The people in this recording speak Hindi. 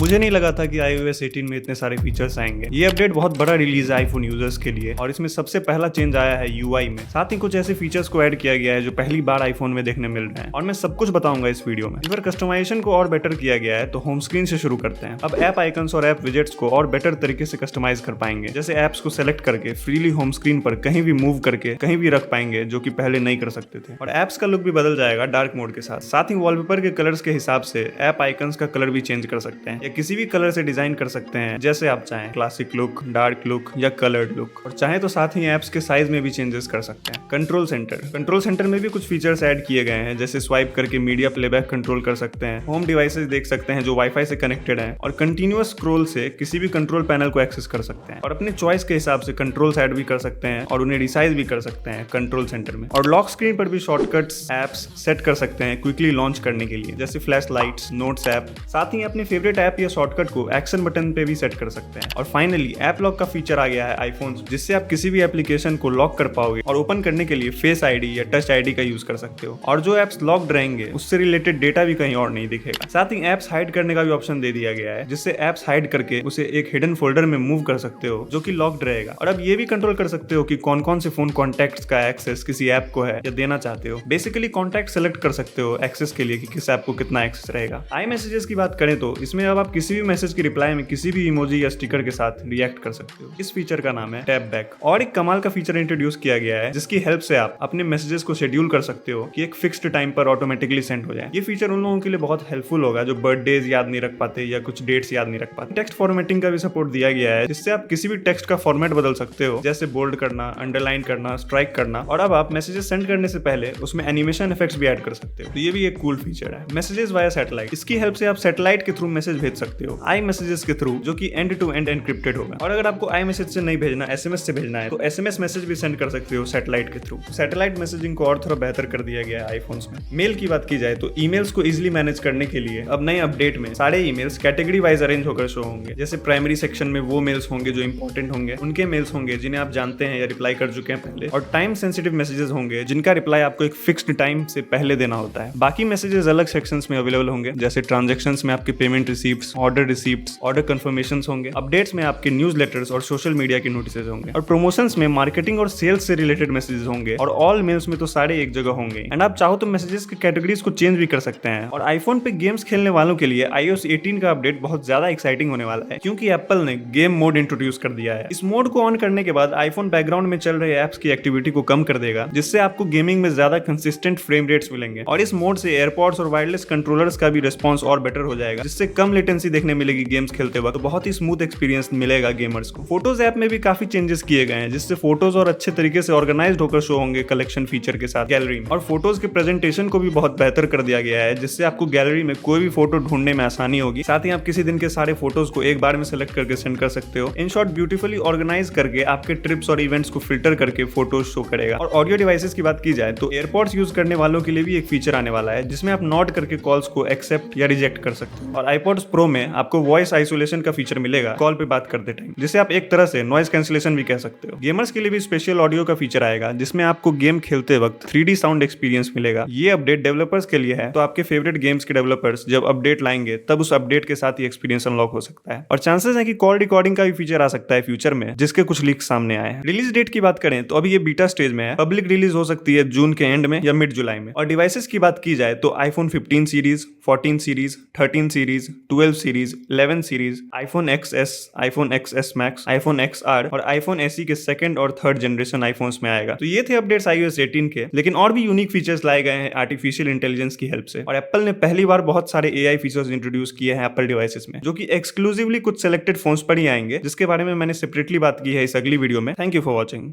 मुझे नहीं लगा था कि iOS 18 में इतने सारे फीचर्स आएंगे। ये अपडेट बहुत बड़ा रिलीज है आईफोन यूजर्स के लिए और इसमें सबसे पहला चेंज आया है UI में। साथ ही कुछ ऐसे फीचर्स को ऐड किया गया है जो पहली बार आईफोन में देखने मिल रहे हैं और मैं सब कुछ बताऊंगा इस वीडियो में। इस कस्टमाइजेशन को और बेटर किया गया है तो होम स्क्रीन से शुरू करते हैं। अब ऐप आइकन्स और ऐप विजेट्स को और बेटर तरीके से कस्टमाइज कर पाएंगे, जैसे ऐप्स को सेलेक्ट करके फ्रीली होम स्क्रीन पर कहीं भी मूव करके कहीं भी रख पाएंगे, जो कि पहले नहीं कर सकते थे। और ऐप्स का लुक भी बदल जाएगा डार्क मोड के साथ। साथ ही वॉलपेपर के कलर्स के हिसाब से ऐप आइकन्स का कलर भी चेंज कर सकते हैं या किसी भी कलर से डिजाइन कर सकते हैं जैसे आप चाहें, क्लासिक लुक, डार्क लुक या कलर्ड लुक। और चाहे तो साथ ही ऐप्स के साइज में भी चेंजेस कर सकते हैं। कंट्रोल सेंटर में भी कुछ फीचर्स ऐड किए गए हैं, जैसे स्वाइप करके मीडिया प्लेबैक कंट्रोल कर सकते हैं, होम डिवाइसेस देख सकते हैं जो वाईफाई से कनेक्टेड हैं और कंटिन्यूअस स्क्रॉल से किसी भी कंट्रोल पैनल को एक्सेस कर सकते हैं और अपने चॉइस के हिसाब से कंट्रोल्स ऐड भी कर सकते हैं और उन्हें रिसाइज भी कर सकते हैं कंट्रोल सेंटर में। और लॉक स्क्रीन पर भी शॉर्टकट्स एप्स सेट कर सकते हैं क्विकली लॉन्च करने के लिए, जैसे फ्लैश लाइट्स, नोट्स ऐप। साथ ही अपने फेवरेट ऐप या शॉर्टकट को एक्शन बटन पे भी सेट कर सकते हैं। और फाइनली ऐप लॉक का फीचर आ गया है आईफोन, जिससे आप किसी भी एप्लीकेशन को लॉक कर पाओगे और ओपन करने के लिए फेस आईडी या टच आईडी का यूज कर सकते हो। और जो एप्स लॉक्ड रहेंगे उससे रिलेटेड डेटा भी कहीं और नहीं दिखेगा। साथ ही एप्स हाइड करने का भी ऑप्शन दे दिया गया है, जिससे एप्स हाइड करके उसे एक हिडन फोल्डर में मूव कर सकते हो जो कि लॉक्ड रहेगा। और अब ये भी कंट्रोल कर सकते हो कि कौन कौन से फोन कॉन्टैक्ट्स का एक्सेस किसी ऐप को है या देना चाहते हो। बेसिकली कॉन्टैक्ट सेलेक्ट कर सकते हो एक्सेस के लिए कि किस ऐप को कितना एक्सेस रहेगा। आई मैसेजेस की बात करें तो इसमें अब आप किसी भी मैसेज की रिप्लाई में किसी भी इमोजी या स्टिकर के साथ रिएक्ट कर सकते हो। इस फीचर का नाम है टैप बैक। और एक कमाल का फीचर इंट्रोड्यूस किया गया है जिसकी हेल्प से आप अपने मैसेजेस को शेड्यूल कर सकते हो कि एक फिक्स्ड टाइम पर ऑटोमेटिकली सेंड हो जाए। ये फीचर उन लोगों के लिए बहुत हेल्पफुल होगा जो बर्थडेज याद नहीं रख पाते या कुछ डेट्स याद नहीं रख पाते। टेक्स्ट फॉर्मेटिंग का भी सपोर्ट दिया गया है, जिससे आप किसी भी टेक्स्ट का फॉर्मेट बदल सकते हो, जैसे बोल्ड करना, अंडरलाइन करना, स्ट्राइक करना। और अब आप मैसेजेस सेंड करने से पहले उसमें एनिमेशन इफेक्ट्स भी ऐड कर सकते हो। तो ये भी एक कूल फीचर है। मैसेजेस वाया सैटेलाइट, इसकी हेल्प से आप सैटेलाइट के थ्रू मैसेज भेज सकते हो, आई मैसेजेस के थ्रू, जो कि एंड टू एंड एनक्रिप्टेड होगा। और अगर आपको आई मैसेज से नहीं भेजना, SMS से भेजना है, तो SMS मैसेज भी सेंड कर सकते हो सैटेलाइट के थ्रू। सैटेलाइट मैसेजिंग को और थोड़ा बेहतर कर दिया गया है आईफोन्स में। मेल की बात की जाए तो ईमेल्स को इजीली मैनेज करने के लिए अब नए अपडेट में सारे ईमेल्स कैटेगरी वाइज अरेंज होकर शो होंगे। जैसे प्राइमरी सेक्शन में वो मेल्स होंगे जो इंपॉर्टेंट होंगे, उनके मेल्स होंगे जिन्हें आप जानते हैं या रिप्लाई कर चुके हैं पहले। और टाइम सेंसिटिव मैसेजेस होंगे जिनका रिप्लाई आपको एक फिक्स्ड टाइम से पहले देना होता है। बाकी मैसेजेस अलग सेक्शंस में अवेलेबल होंगे, जैसे ट्रांजैक्शंस में आपके payment receipts, order receipts, order confirmations होंगे। अपडेट्स में आपके न्यूज़ लेटर्स और सोशल मीडिया के नोटिसेस होंगे। और प्रमोशंस में मार्केटिंग और सेल्स से रिलेटेड मैसेजेस होंगे। और ऑल मेल्स में तो सारे एक जगह होंगे। एंड आप चाहो तो मैसेजेस के कैटेगरीज को चेंज भी कर सकते हैं। और आईफोन पे गेम्स खेलने वालों के लिए iOS 18 का अपडेट बहुत ज्यादा एक्साइटिंग होने वाला है, क्योंकि एप्पल ने गेम मोड इंट्रोड्यूस कर दिया है। इस मोड को ऑन करने के बाद आईफोन बैकग्राउंड में चल रहे एप्स की एक्टिविटी को कम कर देगा, जिससे आपको गेमिंग में ज्यादा कंसिस्टेंट फ्रेम रेट्स मिलेंगे। और इस मोड से एयरपॉड्स और वायरलेस कंट्रोलर्स का भी रिस्पॉन्स और बेटर हो जाएगा, जिससे कम लेटेंसी देखने मिलेगी गेम्स खेलते वक्त। तो बहुत ही स्मूथ एक्सपीरियंस मिलेगा गेमर्स को। फोटोज ऐप में भी काफी चेंजेस किए गए हैं, जिससे फोटोज और अच्छे तरीके से ऑर्गेनाइज्ड होकर शो होंगे कलेक्शन फीचर के साथ गैलरी में। और फोटोज के प्रेजेंटेशन को भी बहुत बेहतर कर दिया गया है, जिससे आपको गैलरी में कोई भी फोटो ढूंढने में आसानी होगी। साथ ही आप किसी दिन के सारे फोटोज को एक बार में सेलेक्ट करके सेंड कर सकते हो। इन शॉर्ट, ब्यूटीफुली ऑर्गेनाइज करके आपके ट्रिप्स और इवेंट्स को फिल्टर करके फोटोज शो करेगा। और ऑडियो डिवाइसेस की बात की जाए तो एयरपॉड्स यूज करने वालों के लिए भी एक फीचर आने वाला है, जिसमें आप नॉट करके कॉल्स को एक्सेप्ट या रिजेक्ट कर सकते हो। और आईपॉड्स प्रो में आपको वॉइस आइसोलेशन का फीचर मिलेगा कॉल पे बात करते टाइम, जिसे आप एक तरह से नॉइज कैंसिलेशन भी कह सकते हो। गेमर्स के लिए भी स्पेशल ऑडियो का फीचर आएगा, जिसमें आपको गेम खेलते वक्त 3D साउंड एक्सपीरियंस मिलेगा। ये अपडेट डेवलपर्स के लिए है, तो आपके फेवरेट गेम्स के डेवलपर्स जब अपडेट लाएंगे तब उस अपडेट के साथ ही एक्सपीरियंस अनलॉक हो सकता है। और चांसेस है कि कॉल रिकॉर्डिंग का भी फीचर आ सकता है फ्यूचर में, जिसके कुछ लीक्स सामने आए हैं। रिलीज डेट की बात करें तो अभी ये बीटा स्टेज में है। पब्लिक रिलीज हो सकती है जून के एंड में या मिड जुलाई में। और डिवाइसेस की बात की जाए तो iPhone 15 series, 14 series, 13 series, 12 series, 11 series, iPhone XS, iPhone XS Max, iPhone XR और आईफोन SE के सेकंड और थर्ड जनरेशन आईफोन्स में आएगा। तो ये थे अपडेट्स iOS 18 के, लेकिन और भी यूनिक फीचर्स लाए गए हैं आर्टिफिशियल इंटेलिजेंस की हेल्प से। और एप्पल ने पहली बार बहुत सारे AI फीचर्स इंट्रोड्यूस किए हैं एप्पल डिवाइसेस में, जो कि एक्सक्लूसिवली कुछ सिलेक्टेड फोन्स पर ही आएंगे, जिसके बारे में मैंने सेपरेटली बात की है इस अगली वीडियो में। Thank you for watching.